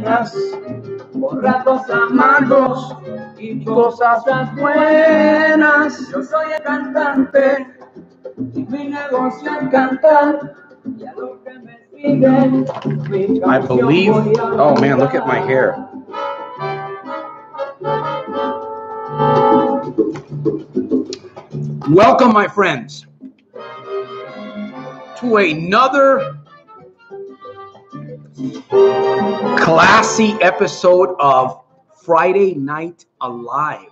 penas, por ratos amargos y cosas buenas. Yo soy el cantante y mi negocio es cantar. Y a lo que me siguen, I believe. Oh man, look at my hair. Welcome, my friends, to another classy episode of Friday Night Alive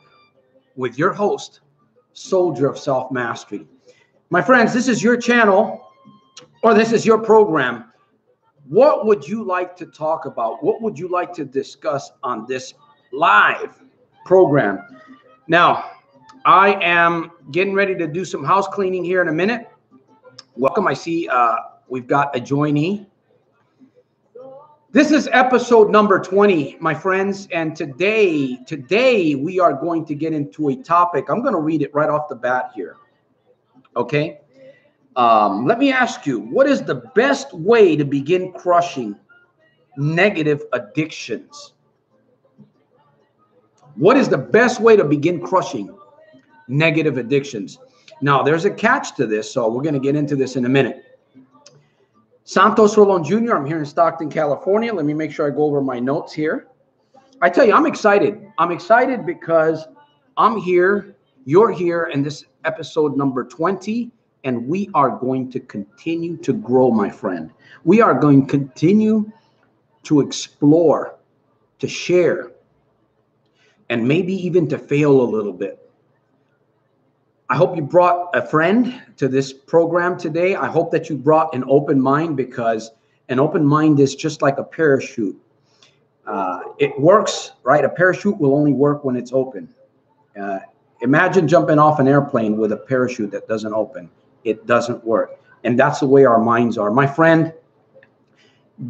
with your host, Soldier of Self-Mastery. My friends, this is your channel, or this is your program. What would you like to talk about? What would you like to discuss on this live program? Now, I am getting ready to do some house cleaning here in a minute. Welcome. I see we've got a joinee. This is episode number 20, my friends, and today we are going to get into a topic. I'm going to read it right off the bat here. Okay? Let me ask you, what is the best way to begin crushing negative addictions? What is the best way to begin crushing negative addictions? Now, there's a catch to this, so we're going to get into this in a minute. Santos Rolon Jr. I'm here in Stockton, California. Let me make sure I go over my notes here. I tell you, I'm excited. I'm excited because I'm here, you're here, and this is episode number 20, and we are going to continue to grow, my friend. We are going to continue to explore, to share, and maybe even to fail a little bit. I hope you brought a friend to this program today. I hope that you brought an open mind, because an open mind is just like a parachute. It works, right? A parachute will only work when it's open. Imagine jumping off an airplane with a parachute that doesn't open. It doesn't work. And that's the way our minds are. My friend,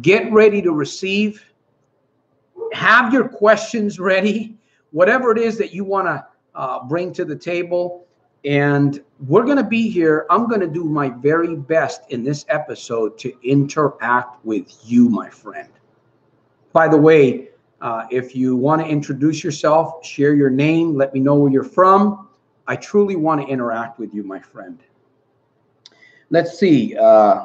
get ready to receive. Have your questions ready. Whatever it is that you want to bring to the table. And we're going to be here. I'm going to do my very best in this episode to interact with you, my friend. By the way, if you want to introduce yourself, share your name, let me know where you're from. I truly want to interact with you, my friend. Let's see.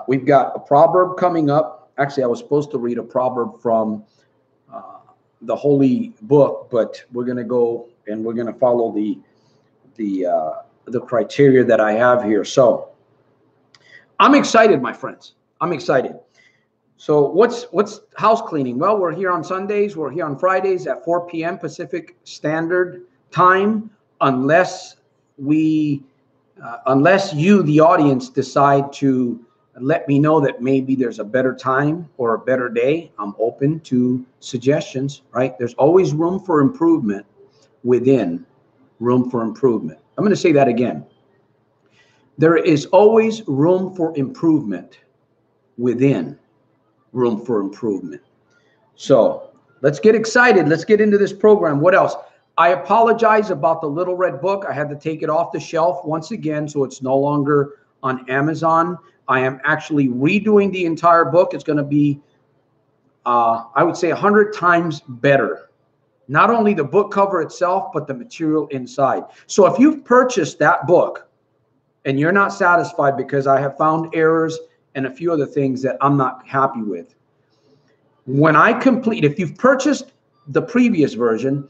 We've got a proverb coming up. Actually, I was supposed to read a proverb from the Holy Book, but we're going to go and we're going to follow the criteria that I have here. So I'm excited, my friends. I'm excited. So what's house cleaning? Well, we're here on Sundays. We're here on Fridays at 4 p.m. Pacific Standard Time, unless you, the audience, decide to let me know that maybe there's a better time or a better day. I'm open to suggestions, right? There's always room for improvement within room for improvement. I'm going to say that again. There is always room for improvement within room for improvement. So let's get excited. Let's get into this program. What else? I apologize about the Little Red Book. I had to take it off the shelf once again, so it's no longer on Amazon. I am actually redoing the entire book. It's going to be, I would say, 100 times better. Not only the book cover itself, but the material inside. So if you've purchased that book and you're not satisfied because I have found errors and a few other things that I'm not happy with, when I complete, if you've purchased the previous version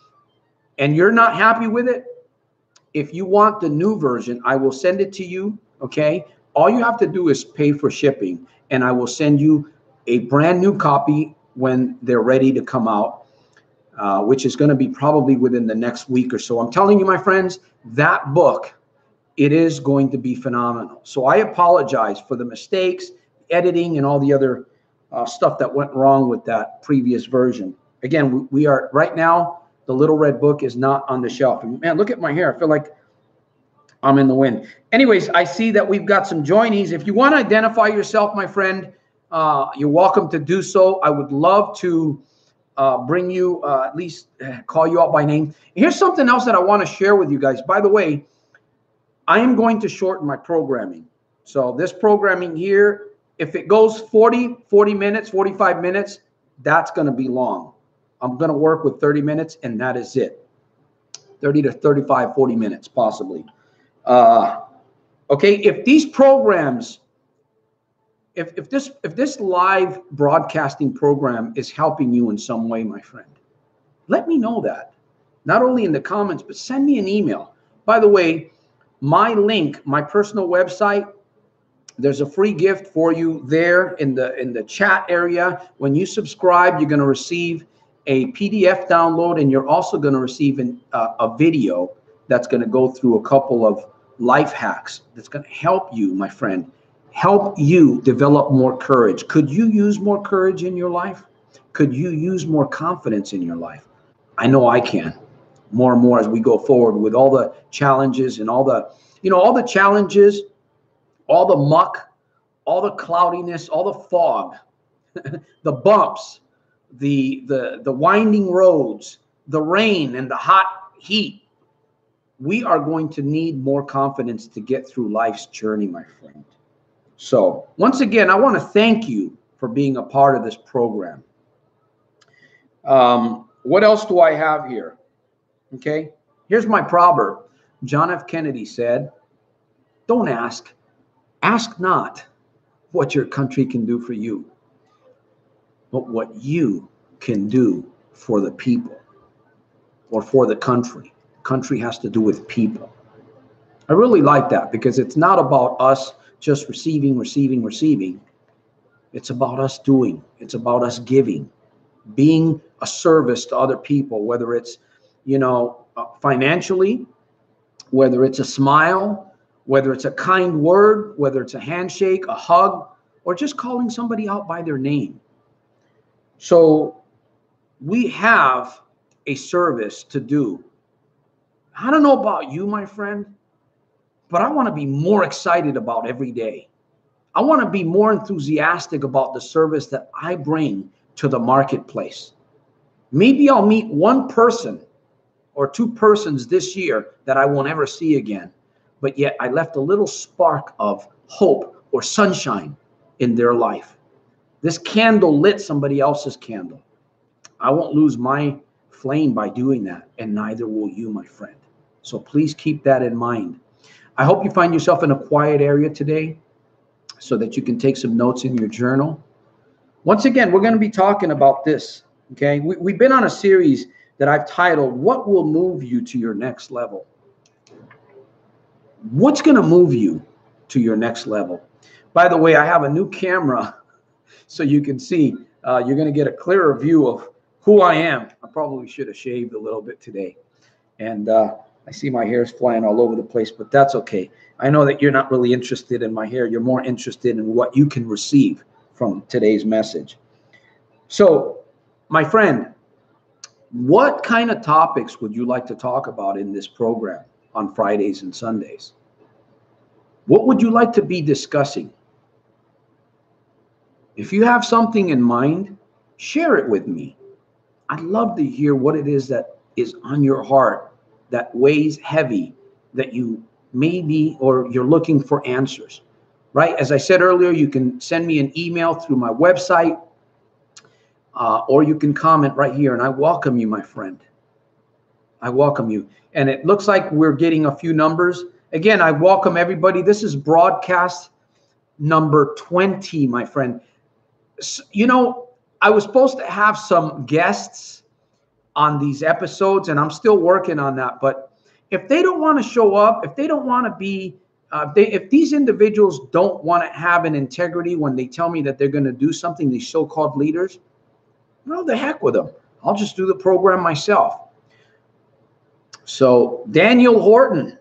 and you're not happy with it, if you want the new version, I will send it to you, okay? All you have to do is pay for shipping, and I will send you a brand new copy when they're ready to come out. Which is going to be probably within the next week or so. I'm telling you, my friends, that book, it is going to be phenomenal. So I apologize for the mistakes, editing, and all the other stuff that went wrong with that previous version. Again, we are right now, the Little Red Book is not on the shelf. And man, look at my hair. I feel like I'm in the wind. Anyways, I see that we've got some joinees. If you want to identify yourself, my friend, you're welcome to do so. I would love to bring you, at least call you out by name. Here's something else that I want to share with you guys. By the way, I am going to shorten my programming. So this programming here, if it goes 40 minutes, 45 minutes, that's going to be long. I'm going to work with 30 minutes, and that is it. 30 to 35, 40 minutes, possibly. Okay, if these programs, if this live broadcasting program is helping you in some way, my friend, let me know that. Not only in the comments, but send me an email. By the way, my link, my personal website, there's a free gift for you there in the chat area. When you subscribe, you're going to receive a PDF download, and you're also going to receive a video that's going to go through a couple of life hacks that's going to help you, my friend, help you develop more courage. Could you use more courage in your life? Could you use more confidence in your life? I know I can, more and more as we go forward with all the challenges and all the, all the challenges, all the muck, all the cloudiness, all the fog, the bumps, the winding roads, the rain and the hot heat. We are going to need more confidence to get through life's journey, my friend. So once again, I want to thank you for being a part of this program. What else do I have here? Okay, here's my proverb. John F. Kennedy said, don't ask not what your country can do for you, but what you can do for the people or for the country. Country has to do with people. I really like that, because it's not about us just receiving. It's about us doing. It's about us giving, being a service to other people, whether it's, financially, whether it's a smile, whether it's a kind word, whether it's a handshake, a hug, or just calling somebody out by their name. So we have a service to do. I don't know about you, my friend, but I want to be more excited about every day. I want to be more enthusiastic about the service that I bring to the marketplace. Maybe I'll meet one person or two persons this year that I won't ever see again, but yet I left a little spark of hope or sunshine in their life. This candle lit somebody else's candle. I won't lose my flame by doing that, and neither will you, my friend. So please keep that in mind. I hope you find yourself in a quiet area today so that you can take some notes in your journal. Once again, we're going to be talking about this, okay? We've been on a series that I've titled, What Will Move You to Your Next Level? What's going to move you to your next level? By the way, I have a new camera so you can see. You're going to get a clearer view of who I am. I probably should have shaved a little bit today. And I see my hair's flying all over the place, but that's okay. I know that you're not really interested in my hair. You're more interested in what you can receive from today's message. So, my friend, what kind of topics would you like to talk about in this program on Fridays and Sundays? What would you like to be discussing? If you have something in mind, share it with me. I'd love to hear what it is that is on your heart, that weighs heavy, that you maybe, or you're looking for answers, right? As I said earlier, you can send me an email through my website, or you can comment right here, and I welcome you, my friend. I welcome you. And it looks like we're getting a few numbers. Again, I welcome everybody. This is broadcast number 20, my friend. So, I was supposed to have some guests on these episodes, and I'm still working on that. But if they don't want to show up, if they don't want to be, if these individuals don't want to have an integrity when they tell me that they're going to do something, these so-called leaders, well, the heck with them. I'll just do the program myself. So Daniel Horton,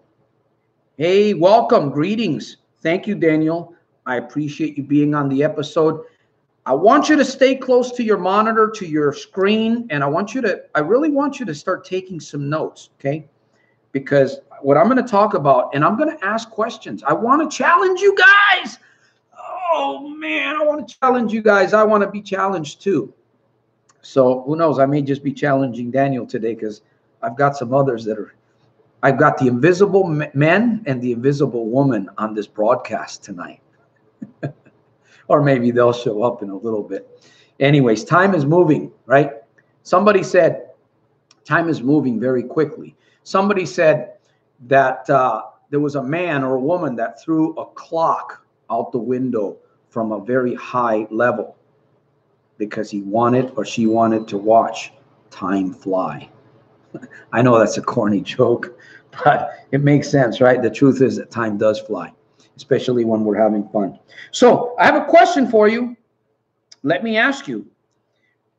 hey, welcome, greetings. Thank you, Daniel. I appreciate you being on the episode. I want you to stay close to your monitor, to your screen, and I really want you to start taking some notes, okay? Because what I'm going to talk about, and I'm going to ask questions. I want to challenge you guys. Oh, man, I want to challenge you guys. I want to be challenged too. So who knows? I may just be challenging Daniel today, because I've got some others I've got the invisible men and the invisible woman on this broadcast tonight. Or maybe they'll show up in a little bit. Anyways, time is moving, right? Somebody said time is moving very quickly. Somebody said that there was a man or a woman that threw a clock out the window from a very high level because he wanted or she wanted to watch time fly. I know that's a corny joke, but it makes sense, right? The truth is that time does fly, especially when we're having fun. So I have a question for you. Let me ask you,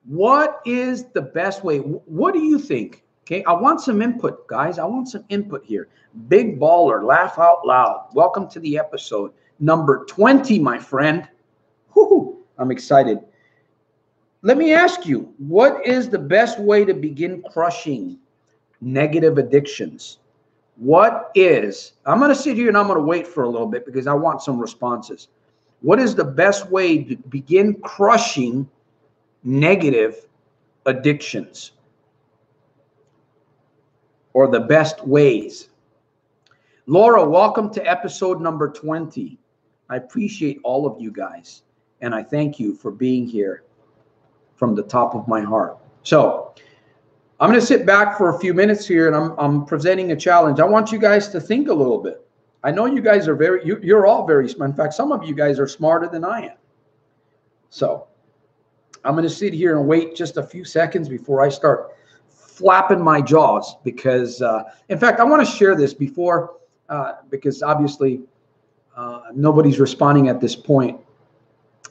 what is the best way? What do you think? Okay, I want some input, guys. I want some input here. Big baller, laugh out loud. Welcome to the episode number 20, my friend. Whoo, I'm excited. Let me ask you, what is the best way to begin crushing negative addictions? What is, I'm going to sit here and I'm going to wait for a little bit because I want some responses. What is the best way to begin crushing negative addictions? Or the best ways? Laura, welcome to episode number 20. I appreciate all of you guys, and I thank you for being here from the top of my heart. So I'm going to sit back for a few minutes here, and I'm presenting a challenge. I want you guys to think a little bit. I know you guys are you're all very smart. In fact, some of you guys are smarter than I am. So I'm going to sit here and wait just a few seconds before I start flapping my jaws because, in fact, I want to share this before, because obviously nobody's responding at this point.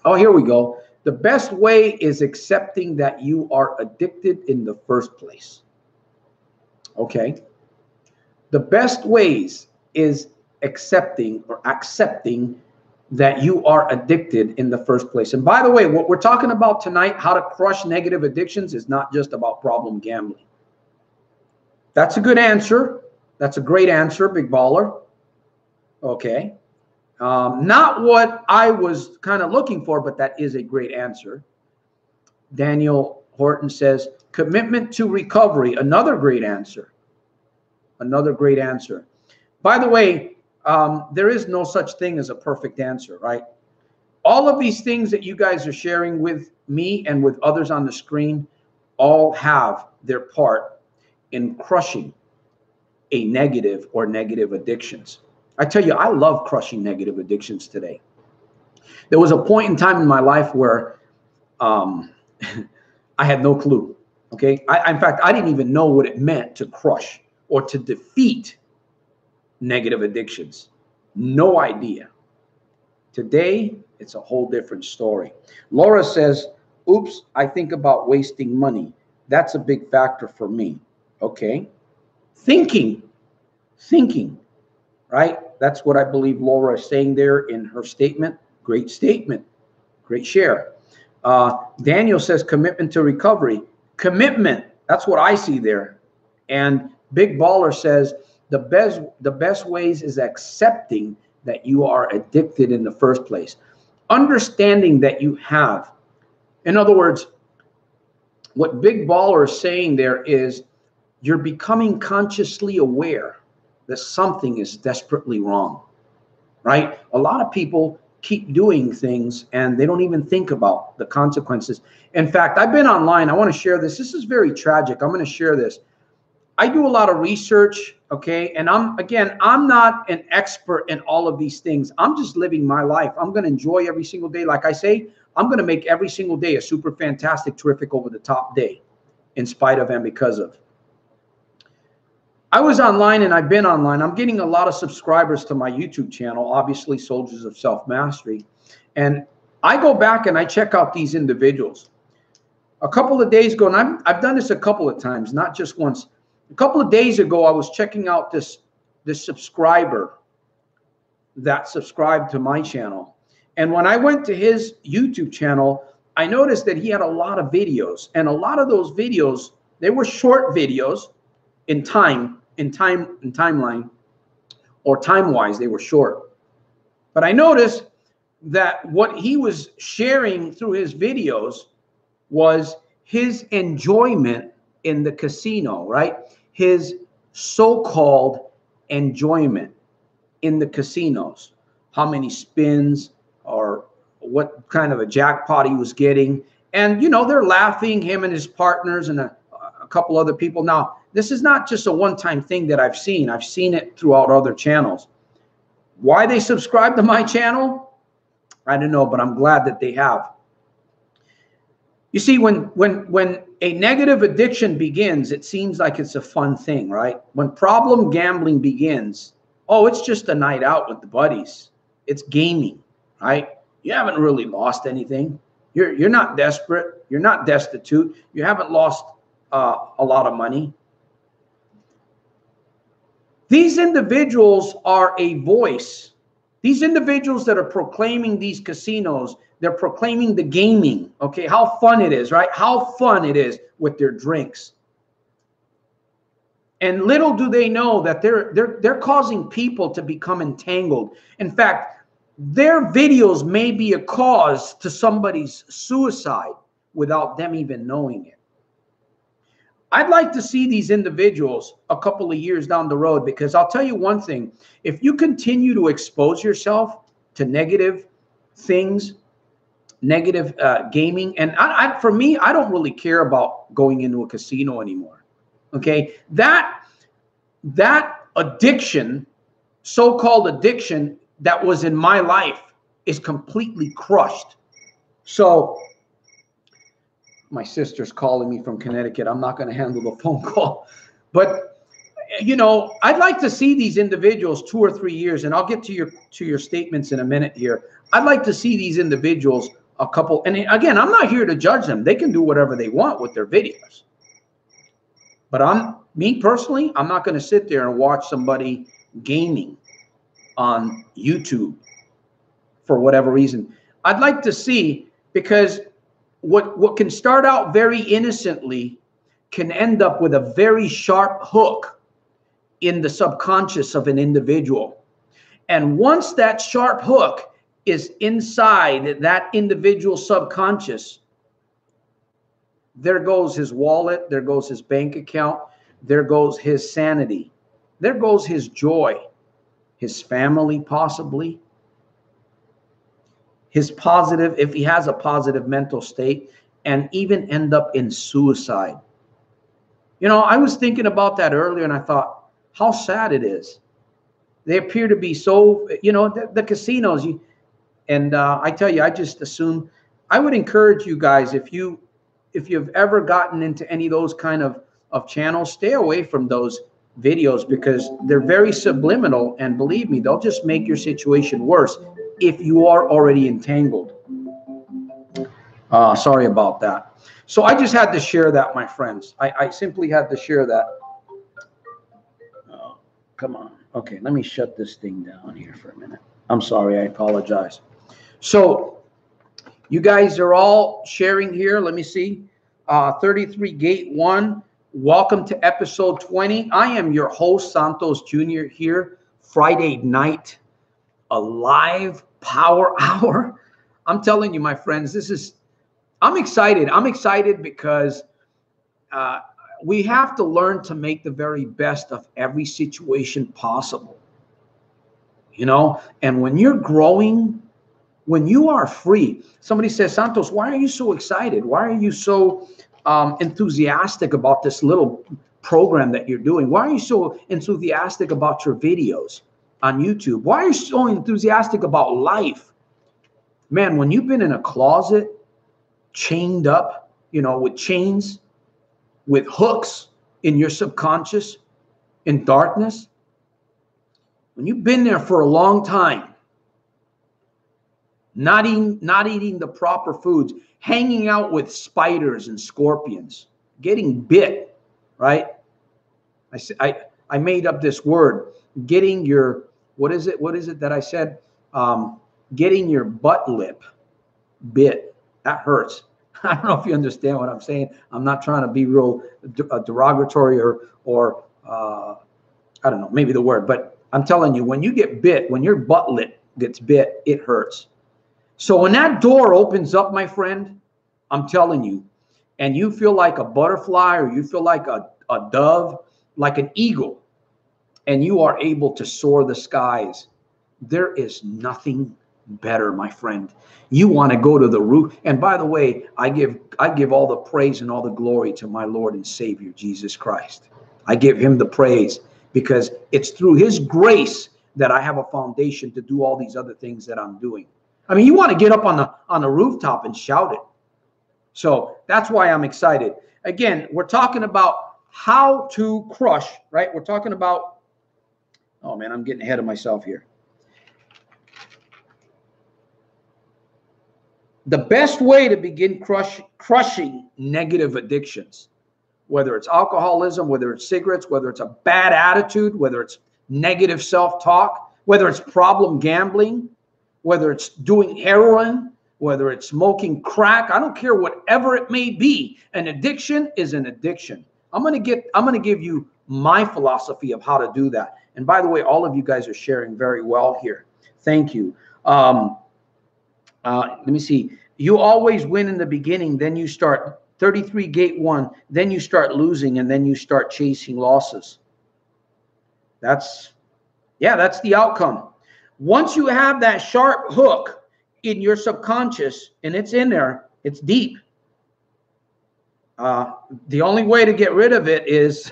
Oh, here we go. The best way is accepting that you are addicted in the first place. Okay. The best ways is accepting that you are addicted in the first place. And by the way, what we're talking about tonight, how to crush negative addictions, is not just about problem gambling. That's a good answer. That's a great answer, big baller. Okay. Not what I was kind of looking for, but that is a great answer. Daniel Horton says, commitment to recovery. Another great answer. Another great answer. By the way, there is no such thing as a perfect answer, right? All of these things that you guys are sharing with me and with others on the screen all have their part in crushing a negative or negative addictions. I tell you, I love crushing negative addictions today. There was a point in time in my life where I had no clue. Okay. In fact, I didn't even know what it meant to crush or to defeat negative addictions. No idea. Today, it's a whole different story. Laura says, oops, I think about wasting money. That's a big factor for me. Okay. Thinking, right? That's what I believe Laura is saying there in her statement. Great statement. Great share. Daniel says commitment to recovery. Commitment. That's what I see there. And Big Baller says the best ways is accepting that you are addicted in the first place. Understanding that you have. In other words, what Big Baller is saying there is you're becoming consciously aware that something is desperately wrong, right? A lot of people keep doing things and they don't even think about the consequences. In fact, I've been online. I want to share this. This is very tragic. I'm going to share this. I do a lot of research, okay? And I'm not an expert in all of these things. I'm just living my life. I'm going to enjoy every single day. Like I say, I'm going to make every single day a super fantastic, terrific, over the top day in spite of and because of. I was online and I've been online. I'm getting a lot of subscribers to my YouTube channel, obviously Soldiers of Self-Mastery. And I go back and I check out these individuals. A couple of days ago, and I've done this a couple of times, not just once. A couple of days ago, I was checking out this subscriber that subscribed to my channel. And when I went to his YouTube channel, I noticed that he had a lot of videos. And a lot of those videos, they were short videos in timeline, or time-wise, they were short. But I noticed that what he was sharing through his videos was his enjoyment in the casino, right? His so-called enjoyment in the casinos, how many spins or what kind of a jackpot he was getting. And, you know, they're laughing, him and his partners and a couple other people. Now, this is not just a one-time thing that I've seen. I've seen it throughout other channels. Why they subscribe to my channel, I don't know, but I'm glad that they have. You see, when a negative addiction begins, it seems like it's a fun thing, right? When problem gambling begins, oh, it's just a night out with the buddies. It's gaming, right? You haven't really lost anything. You're not desperate. You're not destitute. You haven't lost a lot of money. These individuals are a voice. These individuals that are proclaiming these casinos, they're proclaiming the gaming, okay? How fun it is, right? How fun it is with their drinks. And little do they know that they're causing people to become entangled. In fact, their videos may be a cause to somebody's suicide without them even knowing it. I'd like to see these individuals a couple of years down the road, because I'll tell you one thing. If you continue to expose yourself to negative things, negative gaming, and for me, I don't really care about going into a casino anymore. Okay, that addiction, so-called addiction that was in my life, is completely crushed. So my sister's calling me from Connecticut. I'm not going to handle the phone call, but you know, I'd like to see these individuals 2 or 3 years, and I'll get to your statements in a minute here. I'd like to see these individuals a couple, and again, I'm not here to judge them. They can do whatever they want with their videos. But me personally, I'm not going to sit there and watch somebody gaming on YouTube for whatever reason. I'd like to see, because what can start out very innocently can end up with a very sharp hook in the subconscious of an individual. And once that sharp hook is inside that individual's subconscious, there goes his wallet, there goes his bank account, there goes his sanity, there goes his joy, his family possibly, his positive, if he has a positive mental state, and even end up in suicide. You know, I was thinking about that earlier, and I thought, how sad it is. They appear to be so, you know, the casinos, I tell you, I just assume, I would encourage you guys, if you've ever gotten into any of those kind of channels, stay away from those videos, because they're very subliminal, and believe me, they'll just make your situation worse if you are already entangled. Sorry about that. So I just had to share that, my friends. I simply had to share that. Oh, come on. Okay, let me shut this thing down here for a minute. I'm sorry. I apologize. So you guys are all sharing here. Let me see. 33 Gate 1. Welcome to episode 20. I am your host, Santos Jr. here. Friday night, a live power hour. I'm telling you, my friends, I'm excited. I'm excited because we have to learn to make the very best of every situation possible. You know, and when you're growing, when you are free, somebody says, Santos, why are you so excited? Why are you so enthusiastic about this little program that you're doing? Why are you so enthusiastic about your videos on YouTube? Why are you so enthusiastic about life? Man, when you've been in a closet, chained up, you know, with chains, with hooks in your subconscious, in darkness, when you've been there for a long time, not eating the proper foods, hanging out with spiders and scorpions, getting bit, right? I made up this word, getting your, what is it that I said? Getting your butt lip bit. That hurts. I don't know if you understand what I'm saying. I'm not trying to be real derogatory or I don't know, maybe the word, but I'm telling you, when you get bit, when your butt lip gets bit, it hurts. So when that door opens up, my friend, I'm telling you, and you feel like a butterfly, or you feel like a dove, like an eagle, and you are able to soar the skies, there is nothing better, my friend. You want to go to the roof. And by the way, I give all the praise and all the glory to my Lord and Savior, Jesus Christ. I give him the praise because it's through his grace that I have a foundation to do all these other things that I'm doing. I mean, you want to get up on the rooftop and shout it. So that's why I'm excited. Again, we're talking about how to crush, right? We're talking about, oh man, I'm getting ahead of myself here. The best way to begin crushing negative addictions, whether it's alcoholism, whether it's cigarettes, whether it's a bad attitude, whether it's negative self-talk, whether it's problem gambling, whether it's doing heroin, whether it's smoking crack, I don't care, whatever it may be. An addiction is an addiction. I'm going to give you my philosophy of how to do that. And by the way, all of you guys are sharing very well here. Thank you. Let me see. You always win in the beginning, then you start 33 gate 1, then you start losing, and then you start chasing losses. That's the outcome. Once you have that sharp hook in your subconscious and it's in there, it's deep. The only way to get rid of it is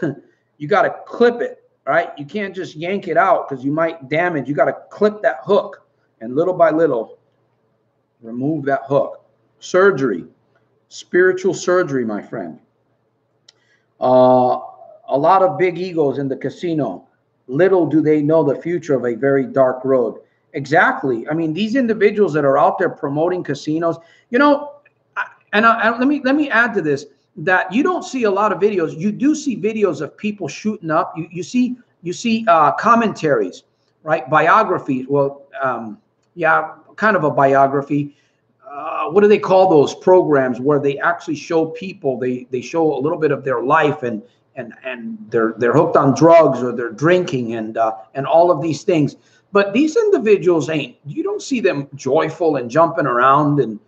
you got to clip it, right? You can't just yank it out because you might damage. You got to clip that hook and little by little remove that hook. Surgery, spiritual surgery, my friend. A lot of big egos in the casino. Little do they know the future of a very dark road. Exactly. I mean, these individuals that are out there promoting casinos, you know, let me add to this, that you don't see a lot of videos. You do see videos of people shooting up. You see commentaries, right? Biographies. Well, yeah, kind of a biography. What do they call those programs where they actually show people? They show a little bit of their life and they're hooked on drugs or they're drinking and all of these things. But these individuals you don't see them joyful and jumping around and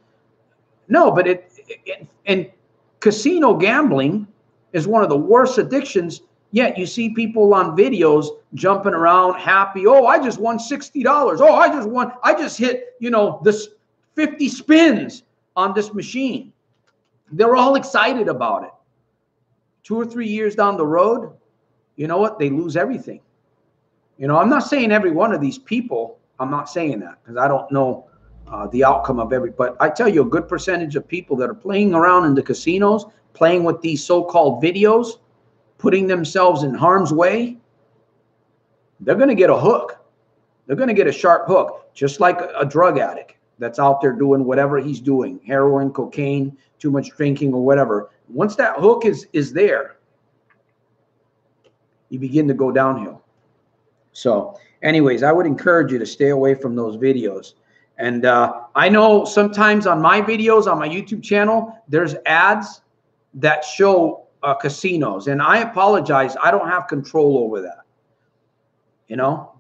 no, but and casino gambling is one of the worst addictions. Yet you see people on videos jumping around happy. Oh, I just won $60. Oh, I just hit, this 50 spins on this machine. They're all excited about it. 2 or 3 years down the road, you know what? They lose everything. I'm not saying every one of these people, I'm not saying that because I don't know the outcome of but I tell you, a good percentage of people that are playing around in the casinos, playing with these so-called videos, putting themselves in harm's way, they're going to get a hook. They're going to get a sharp hook, just like a drug addict that's out there doing whatever he's doing, heroin, cocaine, too much drinking or whatever. Once that hook is there, you begin to go downhill. So anyways, I would encourage you to stay away from those videos. And I know sometimes on my videos, on my YouTube channel, there's ads that show casinos. And I apologize. I don't have control over that.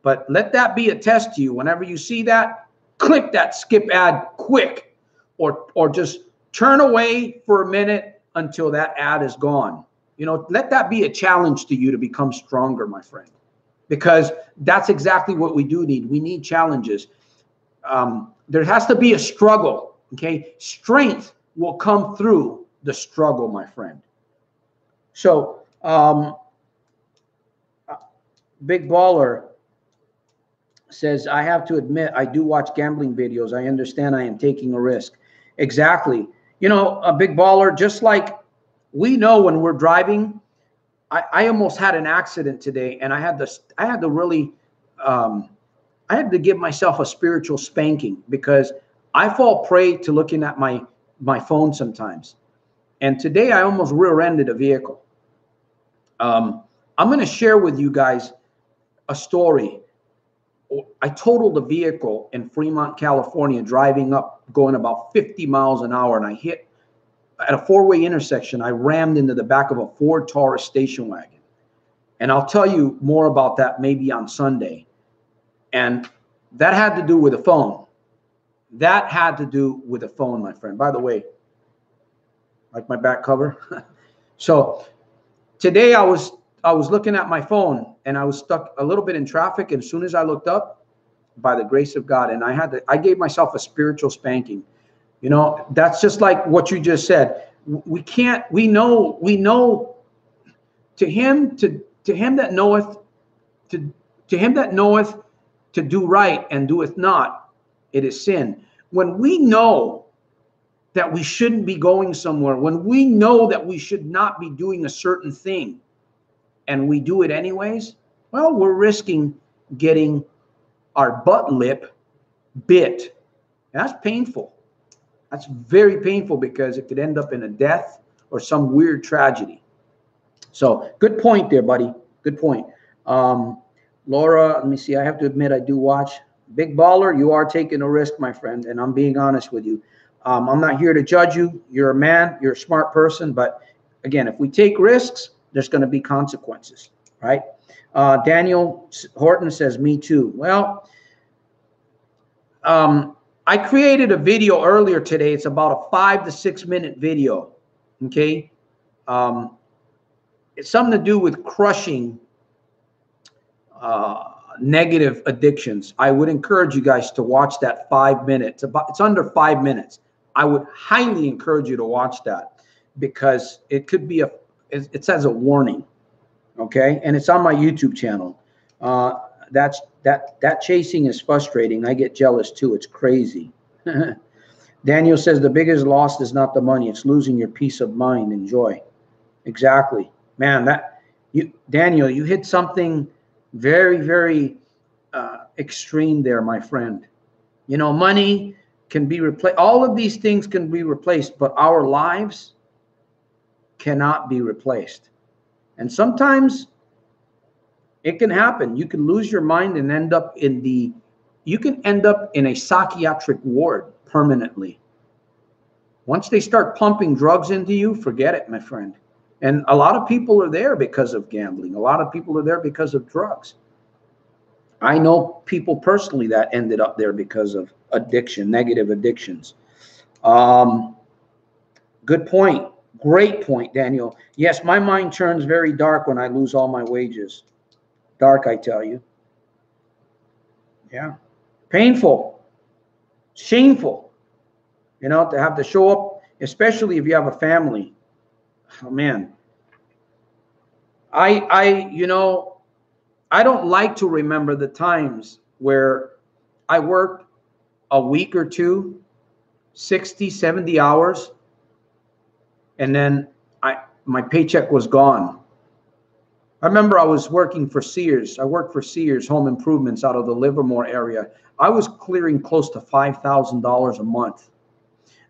But let that be a test to you. Whenever you see that, click that skip ad quick or just turn away for a minute until that ad is gone. Let that be a challenge to you to become stronger, my friend, because that's exactly what we do need. We need challenges. There has to be a struggle. Okay. Strength will come through the struggle, my friend. So, Big Baller says, I have to admit, I do watch gambling videos. I understand I am taking a risk. Exactly. A Big Baller, just like we know when we're driving, I almost had an accident today and I had to really, I had to give myself a spiritual spanking because I fall prey to looking at my phone sometimes. And today I almost rear-ended a vehicle. I'm going to share with you guys a story. I totaled a vehicle in Fremont, California, driving up, going about 50 miles an hour. And I hit at a 4-way intersection. I rammed into the back of a Ford Taurus station wagon. And I'll tell you more about that maybe on Sunday. And that had to do with a phone. That had to do with a phone, my friend. By the way, like my back cover. So today I was looking at my phone and I was stuck a little bit in traffic. And as soon as I looked up, by the grace of God. And I gave myself a spiritual spanking. You know, that's just like what you just said. We know to him that knoweth to do right and doeth not, it is sin. When we know that we shouldn't be going somewhere, when we know that we should not be doing a certain thing, and we do it anyways, well, we're risking getting our butt lip bit. And that's painful. That's very painful because it could end up in a death or some weird tragedy. So good point there, buddy. Good point. Laura, let me see. I have to admit, I do watch. Big Baller, you are taking a risk, my friend, and I'm being honest with you. I'm not here to judge you. You're a man. You're a smart person. But again, if we take risks, there's going to be consequences, right? Daniel Horton says, me too. Well, I created a video earlier today. It's about a 5 to 6 minute video, okay? It's something to do with crushing negative addictions. I would encourage you guys to watch that 5 minutes. It's under 5 minutes. I would highly encourage you to watch that because it could be it says a warning, okay? And it's on my YouTube channel. That chasing is frustrating. I get jealous too. It's crazy. Daniel says the biggest loss is not the money. It's losing your peace of mind and joy. Exactly. Man, Daniel, you hit something very, very extreme there, my friend. You know, money can be replaced. All of these things can be replaced, but our lives cannot be replaced. And sometimes it can happen. You can lose your mind and end up in a psychiatric ward permanently. Once they start pumping drugs into you, forget it, my friend. And a lot of people are there because of gambling. A lot of people are there because of drugs. I know people personally that ended up there because of addiction, negative addictions. Good point. Great point, Daniel. Yes, my mind turns very dark when I lose all my wages. Dark, I tell you. Yeah. Painful. Shameful. You know, to have to show up, especially if you have a family. Oh, man. You know, I don't like to remember the times where I worked a week or two, 60, 70 hours, and then my paycheck was gone. I remember I was working for Sears. I worked for Sears Home Improvements out of the Livermore area. I was clearing close to $5,000 a month.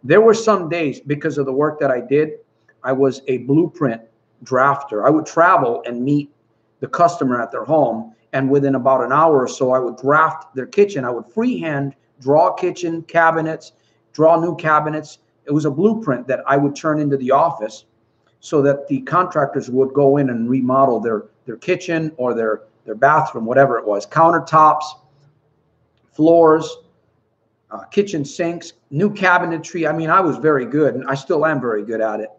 There were some days, because of the work that I did, I was a blueprint drafter. I would travel and meet the customer at their home, and within about an hour or so, I would draft their kitchen. I would freehand draw kitchen cabinets, draw new cabinets. It was a blueprint that I would turn into the office so that the contractors would go in and remodel their kitchen or their bathroom, whatever it was, countertops, floors, kitchen sinks, new cabinetry. I mean, I was very good, and I still am very good at it.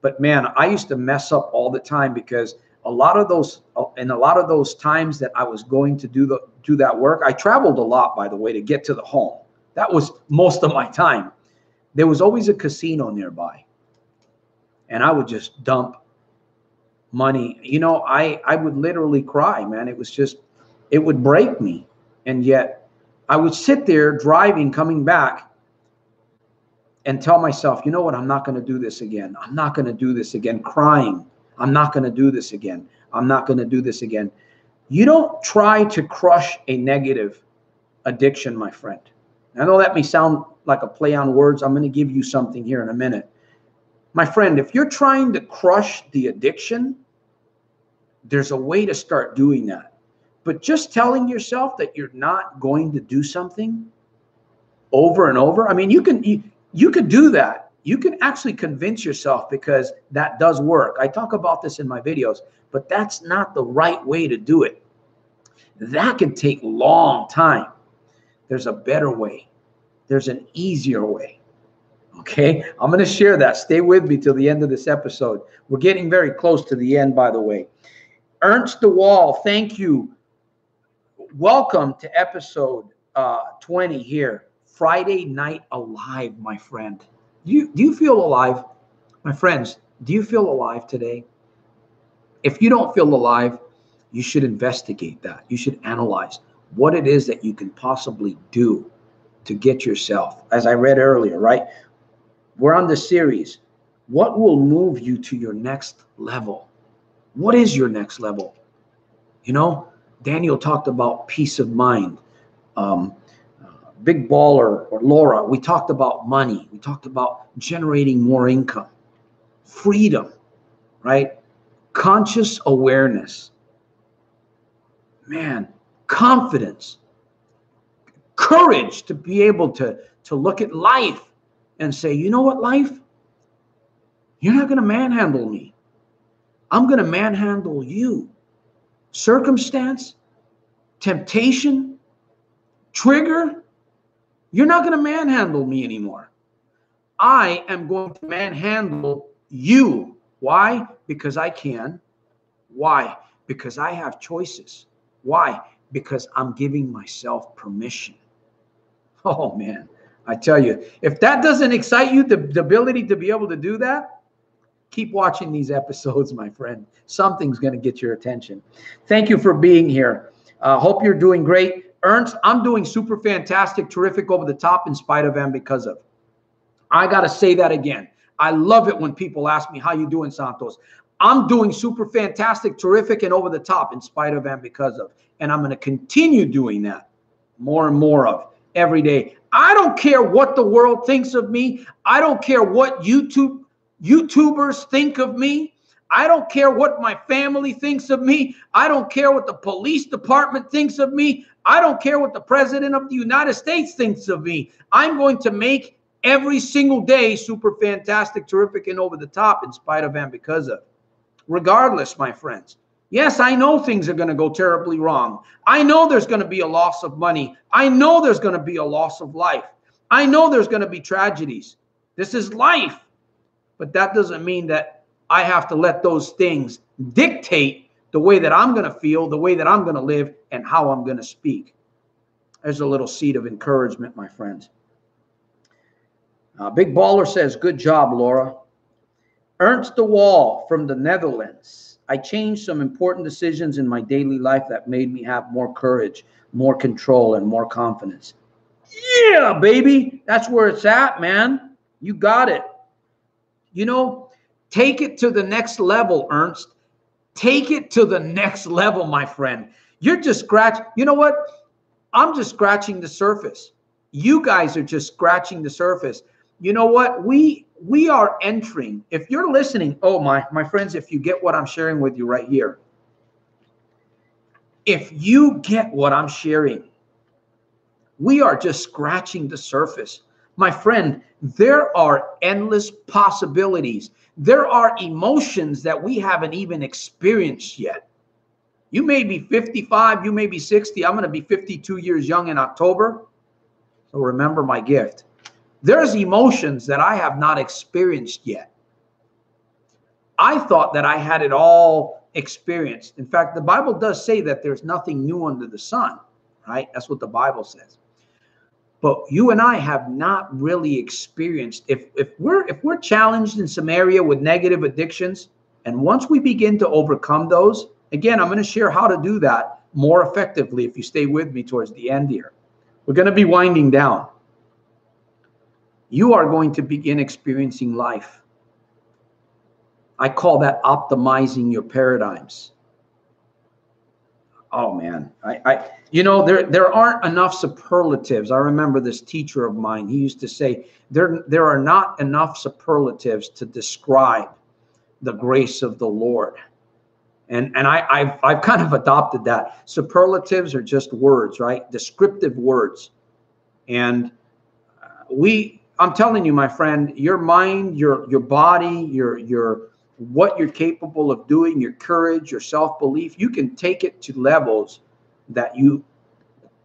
But man, I used to mess up all the time because a lot of those times that I was going to do that work, I traveled a lot, by the way, to get to the home. That was most of my time. There was always a casino nearby, and I would just dump money. You know, I would literally cry, man. It would break me. And yet I would sit there driving, coming back, and tell myself, you know what, I'm not going to do this again. I'm not going to do this again. Crying. I'm not going to do this again. I'm not going to do this again. You don't try to crush a negative addiction, my friend. I know that may sound like a play on words. I'm going to give you something here in a minute. My friend, if you're trying to crush the addiction, there's a way to start doing that. But just telling yourself that you're not going to do something over and over, I mean, you could do that. You can actually convince yourself, because that does work. I talk about this in my videos, but that's not the right way to do it. That can take a long time. There's a better way. There's an easier way. Okay, I'm going to share that. Stay with me till the end of this episode. We're getting very close to the end, by the way. Ernst the Wall, thank you. Welcome to episode 20 here. Friday Night Alive, my friend. Do you feel alive? My friends, do you feel alive today? If you don't feel alive, you should investigate that. You should analyze what it is that you can possibly do to get yourself, as I read earlier, right? We're on this series. What will move you to your next level? What is your next level? You know, Daniel talked about peace of mind. Big Baller or Laura, we talked about money. We talked about generating more income, freedom, right? Conscious awareness, man, confidence, courage to be able to look at life and say, you know what, life? You're not going to manhandle me. I'm going to manhandle you. Circumstance, temptation, trigger, you're not going to manhandle me anymore. I am going to manhandle you. Why? Because I can. Why? Because I have choices. Why? Because I'm giving myself permission. Oh, man, I tell you, if that doesn't excite you, the ability to be able to do that, keep watching these episodes, my friend. Something's going to get your attention. Thank you for being here. Hope you're doing great. Ernst, I'm doing super fantastic, terrific, over the top, in spite of, and because of. I got to say that again. I love it when people ask me, how you doing, Santos? I'm doing super fantastic, terrific, and over the top, in spite of and because of. And I'm going to continue doing that more and more of every day. I don't care what the world thinks of me. I don't care what YouTubers think of me. I don't care what my family thinks of me. I don't care what the police department thinks of me. I don't care what the president of the United States thinks of me. I'm going to make every single day super fantastic, terrific, and over the top, in spite of and because of. Regardless, my friends. Yes, I know things are going to go terribly wrong. I know there's going to be a loss of money. I know there's going to be a loss of life. I know there's going to be tragedies. This is life. But that doesn't mean that I have to let those things dictate the way that I'm going to feel, the way that I'm going to live, and how I'm going to speak. There's a little seed of encouragement, my friends. Big Baller says, good job, Laura. Ernst de Waal from the Netherlands. I changed some important decisions in my daily life that made me have more courage, more control, and more confidence. Yeah, baby. That's where it's at, man. You got it. You know, take it to the next level, Ernst. Take it to the next level, my friend. You're just scratching. You know what? I'm just scratching the surface. You guys are just scratching the surface. You know what? We are entering. If you're listening, oh, my friends, if you get what I'm sharing with you right here, if you get what I'm sharing, we are just scratching the surface. My friend, there are endless possibilities. There are emotions that we haven't even experienced yet. You may be 55, you may be 60. I'm going to be 52 years young in October. So remember my gift. There's emotions that I have not experienced yet. I thought that I had it all experienced. In fact, the Bible does say that there's nothing new under the sun, right? That's what the Bible says. But you and I have not really experienced. If we're challenged in some area with negative addictions, and once we begin to overcome those, again, I'm going to share how to do that more effectively if you stay with me towards the end here. We're going to be winding down. You are going to begin experiencing life. I call that optimizing your paradigms. Oh man, you know, there aren't enough superlatives. I remember this teacher of mine. He used to say there are not enough superlatives to describe the grace of the Lord. And I've kind of adopted that. Superlatives are just words, right? Descriptive words. And I'm telling you, my friend, your mind, your body, your what you're capable of doing, your courage, your self-belief, you can take it to levels that you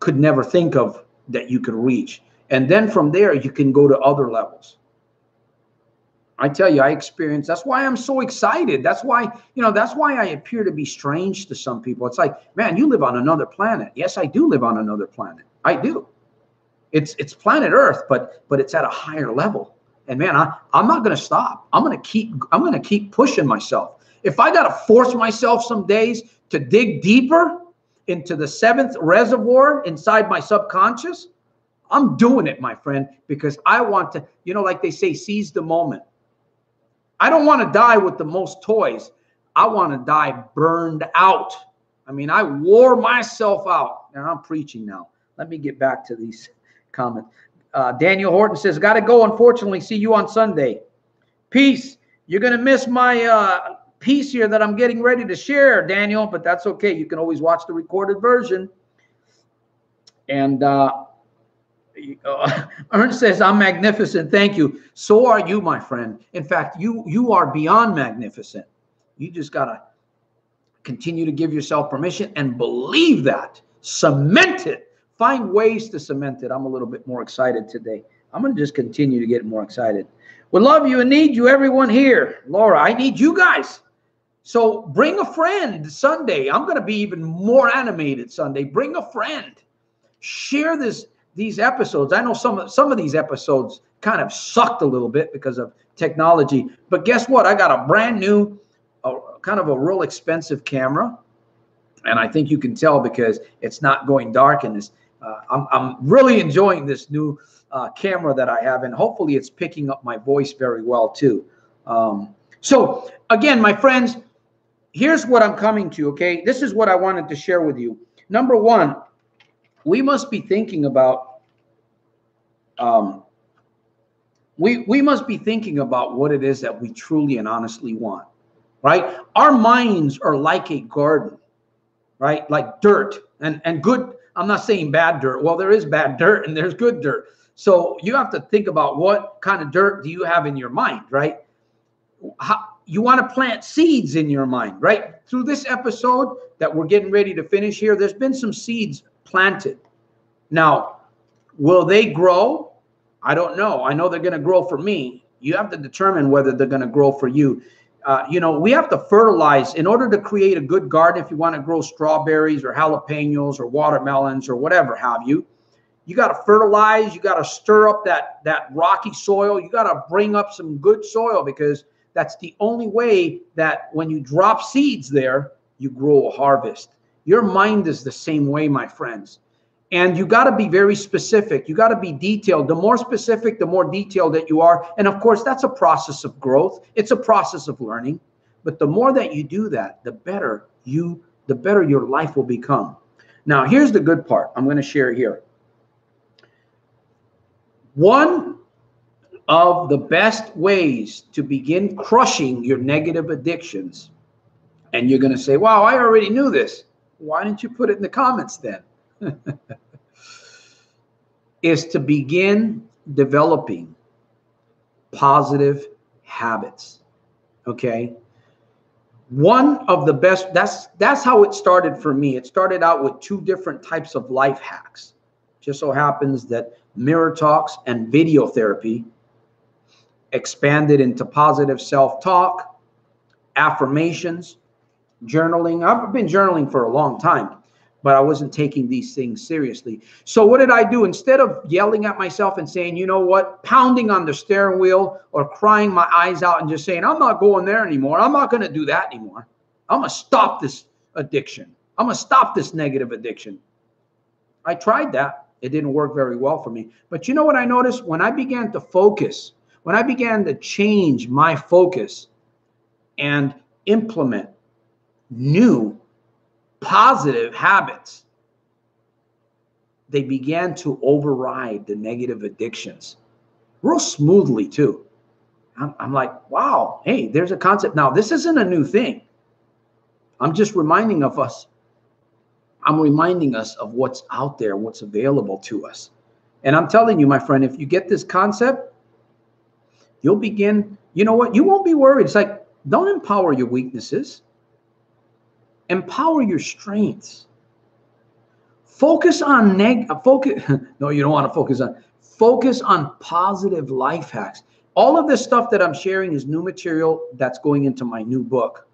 could never think of that you could reach. And then from there, you can go to other levels. I tell you, I experienced, that's why I'm so excited. That's why, you know, that's why I appear to be strange to some people. It's like, man, you live on another planet. Yes, I do live on another planet. I do. It's planet Earth, but it's at a higher level. And man, I'm not going to stop. I'm going to keep pushing myself. If I got to force myself some days to dig deeper into the seventh reservoir inside my subconscious, I'm doing it, my friend, because I want to, you know, like they say, seize the moment. I don't want to die with the most toys. I want to die burned out. I mean, I wore myself out. And I'm preaching now. Let me get back to these comments. Daniel Horton says, got to go. Unfortunately, see you on Sunday. Peace. You're going to miss my piece here that I'm getting ready to share, Daniel, but that's okay. You can always watch the recorded version. And Ernst says, I'm magnificent. Thank you. So are you, my friend. In fact, you are beyond magnificent. You just got to continue to give yourself permission and believe that. Cement it. Find ways to cement it. I'm a little bit more excited today. I'm going to just continue to get more excited. We love you and need you, everyone here. Laura, I need you guys. So bring a friend Sunday. I'm going to be even more animated Sunday. Bring a friend. Share these episodes. I know some of these episodes kind of sucked a little bit because of technology. But guess what? I got a brand new, kind of a real expensive camera. And I think you can tell because it's not going dark in this. I'm really enjoying this new camera that I have, and hopefully it's picking up my voice very well too. So again, my friends, here's what I'm coming to, okay? This is what I wanted to share with you. Number one, we must be thinking about we must be thinking about what it is that we truly and honestly want, right? Our minds are like a garden, right? Like dirt and good. I'm not saying bad dirt. Well, there is bad dirt and there's good dirt. So you have to think about what kind of dirt do you have in your mind, right? You want to plant seeds in your mind, right? Through this episode that we're getting ready to finish here, there's been some seeds planted. Now, will they grow? I don't know. I know they're going to grow for me. You have to determine whether they're going to grow for you. You know, we have to fertilize in order to create a good garden. If you want to grow strawberries or jalapenos or watermelons or whatever have you, you got to fertilize. You got to stir up that rocky soil. You got to bring up some good soil, because that's the only way that when you drop seeds there, you grow a harvest. Your mind is the same way, my friends. And you got to be very specific. You got to be detailed. The more specific, the more detailed that you are. And of course, that's a process of growth. It's a process of learning. But the more that you do that, the better your life will become. Now, here's the good part. I'm going to share here. One of the best ways to begin crushing your negative addictions, and you're going to say, wow, I already knew this. Why didn't you put it in the comments then? Is to begin developing positive habits. Okay. One of the best, that's how it started for me. It started out with 2 different types of life hacks. Just so happens that mirror talks and video therapy expanded into positive self-talk, affirmations, journaling. I've been journaling for a long time, but I wasn't taking these things seriously. So what did I do? Instead of yelling at myself and saying, you know what, pounding on the steering wheel or crying my eyes out and just saying, I'm not going there anymore. I'm not going to do that anymore. I'm going to stop this addiction. I'm going to stop this negative addiction. I tried that. It didn't work very well for me. But you know what I noticed? When I began to focus, when I began to change my focus and implement new positive habits, they began to override the negative addictions real smoothly too. I'm like, wow, hey, there's a concept. Now, this isn't a new thing. I'm just reminding us of what's out there, what's available to us. And I'm telling you, my friend, if you get this concept, you'll begin, you know what? You won't be worried. It's like, don't empower your weaknesses. Empower your strengths. Focus on no, you don't want to focus on positive life hacks. All of this stuff that I'm sharing is new material that's going into my new book.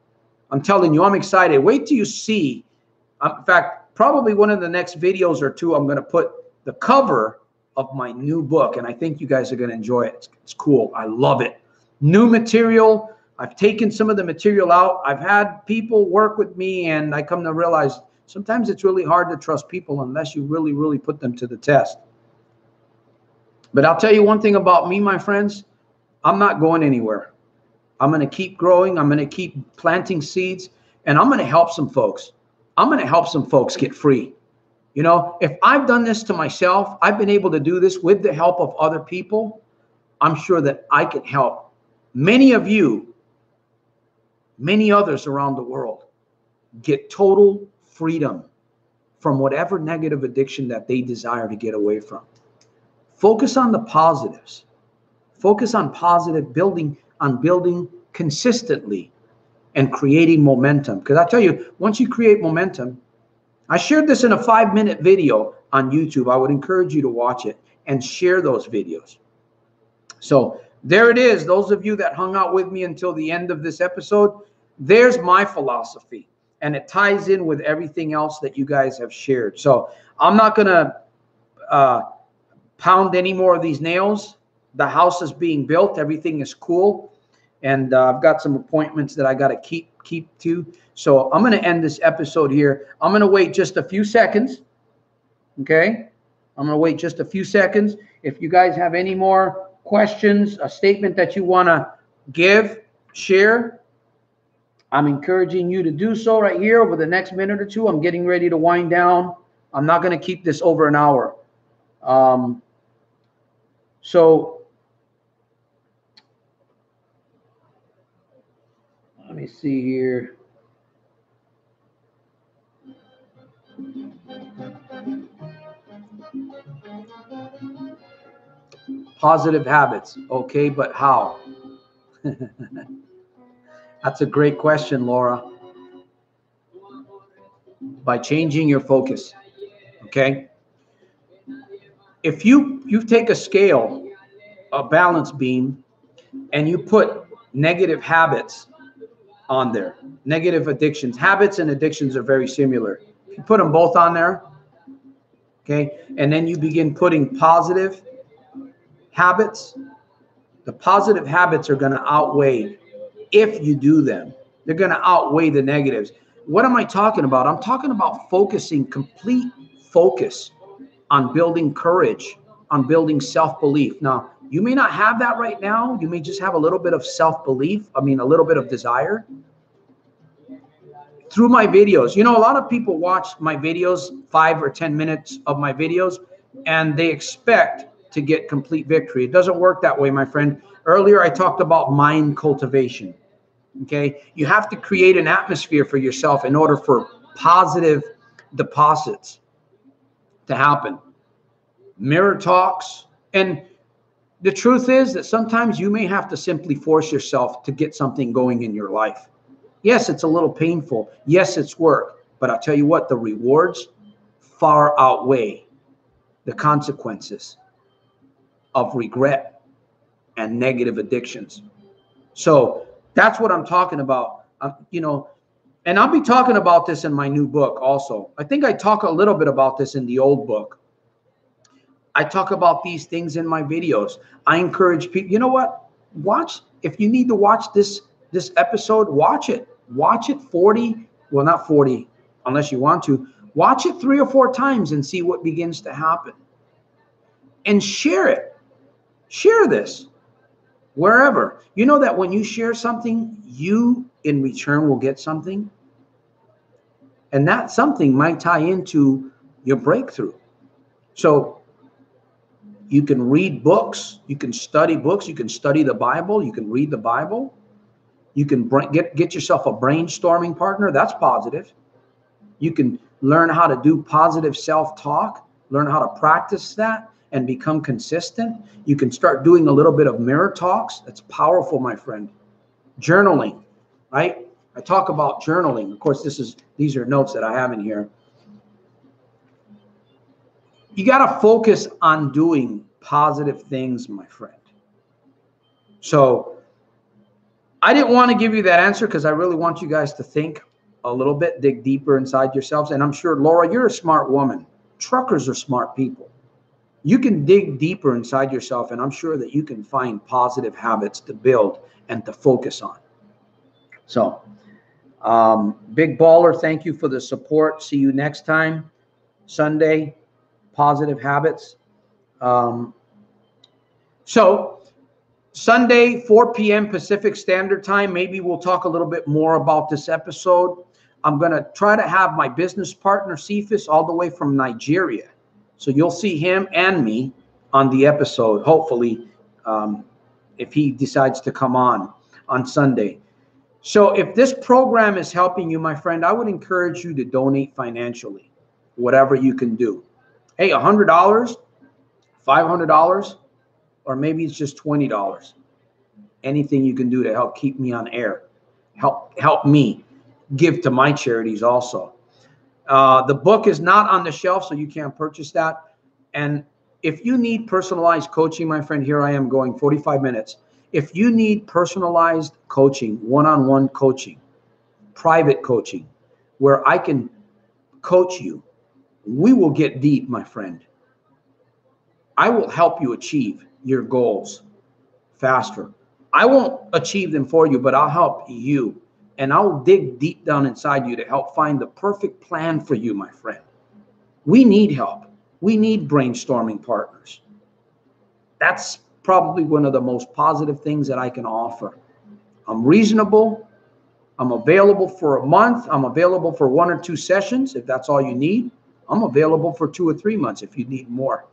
I'm telling you, I'm excited. Wait till you see. In fact, probably one of the next videos or two, I'm going to put the cover of my new book, and I think you guys are going to enjoy it. It's cool. I love it. New material. I've taken some of the material out. I've had people work with me, and I come to realize sometimes it's really hard to trust people unless you really, really put them to the test. But I'll tell you one thing about me, my friends. I'm not going anywhere. I'm going to keep growing. I'm going to keep planting seeds, and I'm going to help some folks. I'm going to help some folks get free. You know, if I've done this to myself, I've been able to do this with the help of other people. I'm sure that I can help many of you, many others around the world, get total freedom from whatever negative addiction that they desire to get away from. Focus on the positives. Focus on positive building, on building consistently and creating momentum. Because I tell you, once you create momentum, I shared this in a 5-minute video on YouTube. I would encourage you to watch it and share those videos. So there it is. Those of you that hung out with me until the end of this episode, there's my philosophy. And it ties in with everything else that you guys have shared. So I'm not going to pound any more of these nails. The house is being built. Everything is cool. And I've got some appointments that I got to keep to. So I'm going to end this episode here. I'm going to wait just a few seconds. Okay? I'm going to wait just a few seconds. If you guys have any more questions, a statement that you want to give, share, I'm encouraging you to do so right here over the next minute or two. I'm getting ready to wind down. I'm not going to keep this over an hour. So let me see here. Positive habits. Okay, but how? That's a great question, Laura. By changing your focus. Okay? If you take a scale, a balance beam, and you put negative habits on there, negative addictions. Habits and addictions are very similar. If you put them both on there, okay, and then you begin putting positive habits, the positive habits are going to outweigh, if you do them, they're going to outweigh the negatives. What am I talking about? I'm talking about focusing, complete focus on building courage, on building self-belief. Now, you may not have that right now. You may just have a little bit of self-belief. I mean, a little bit of desire. Through my videos, you know, a lot of people watch my videos, 5 or 10 minutes of my videos, and they expect to get complete victory. It doesn't work that way, my friend. Earlier, I talked about mind cultivation. Okay, you have to create an atmosphere for yourself in order for positive deposits to happen. Mirror talks. And the truth is that sometimes you may have to simply force yourself to get something going in your life. Yes, it's a little painful. Yes, it's work. But I'll tell you what, the rewards far outweigh the consequences of regret and negative addictions. So that's what I'm talking about. You know, and I'll be talking about this in my new book also. I think I talk a little bit about this in the old book. I talk about these things in my videos. I encourage people, you know what? Watch, if you need to watch this episode, watch it. Watch it 40, well, not 40, unless you want to. Watch it 3 or 4 times and see what begins to happen. And share it. Share this wherever. You know that when you share something, you in return will get something. And that something might tie into your breakthrough. So you can read books, you can study books, you can study the Bible, you can read the Bible. You can get yourself a brainstorming partner. That's positive. You can learn how to do positive self-talk, learn how to practice that and become consistent. You can start doing a little bit of mirror talks. That's powerful, my friend. Journaling, right? I talk about journaling. Of course, these are notes that I have in here. You got to focus on doing positive things, my friend. So I didn't want to give you that answer because I really want you guys to think a little bit, dig deeper inside yourselves. And I'm sure, Laura, you're a smart woman. Truckers are smart people. You can dig deeper inside yourself, and I'm sure that you can find positive habits to build and to focus on. So, Big Baller, thank you for the support. See you next time, Sunday, positive habits. So Sunday, 4 p.m. Pacific Standard Time, maybe we'll talk a little bit more about this episode. I'm going to try to have my business partner, Cephas, all the way from Nigeria. So you'll see him and me on the episode, hopefully, if he decides to come on Sunday. So if this program is helping you, my friend, I would encourage you to donate financially, whatever you can do. Hey, $100, $500, or maybe it's just $20. Anything you can do to help keep me on air. Help me give to my charities also. The book is not on the shelf, so you can't purchase that. And if you need personalized coaching, my friend, here I am going 45 minutes. If you need personalized coaching, one-on-one coaching, private coaching, where I can coach you, we will get deep, my friend. I will help you achieve your goals faster. I won't achieve them for you, but I'll help you. And I'll dig deep down inside you to help find the perfect plan for you, my friend. We need help. We need brainstorming partners. That's probably one of the most positive things that I can offer. I'm reasonable. I'm available for a month. I'm available for 1 or 2 sessions if that's all you need. I'm available for 2 or 3 months if you need more.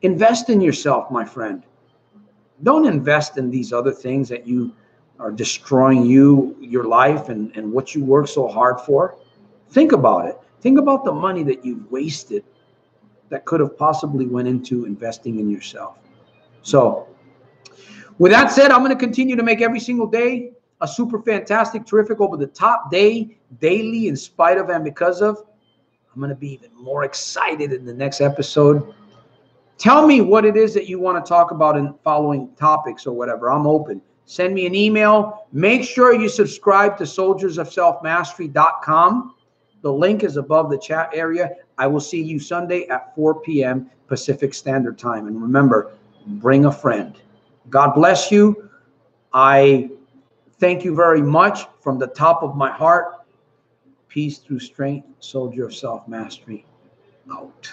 Invest in yourself, my friend. Don't invest in these other things that you are destroying your life and what you work so hard for. Think about it. Think about the money that you've wasted that could have possibly went into investing in yourself. So with that said, I'm going to continue to make every single day a super fantastic, terrific, over the top day, daily, in spite of and because of. I'm going to be even more excited in the next episode. Tell me what it is that you want to talk about in following topics or whatever. I'm open. Send me an email. Make sure you subscribe to soldiersofselfmastery.com. The link is above the chat area. I will see you Sunday at 4 p.m. Pacific Standard Time. And remember, bring a friend. God bless you. I thank you very much from the top of my heart. Peace through strength, soldier of self-mastery. Out.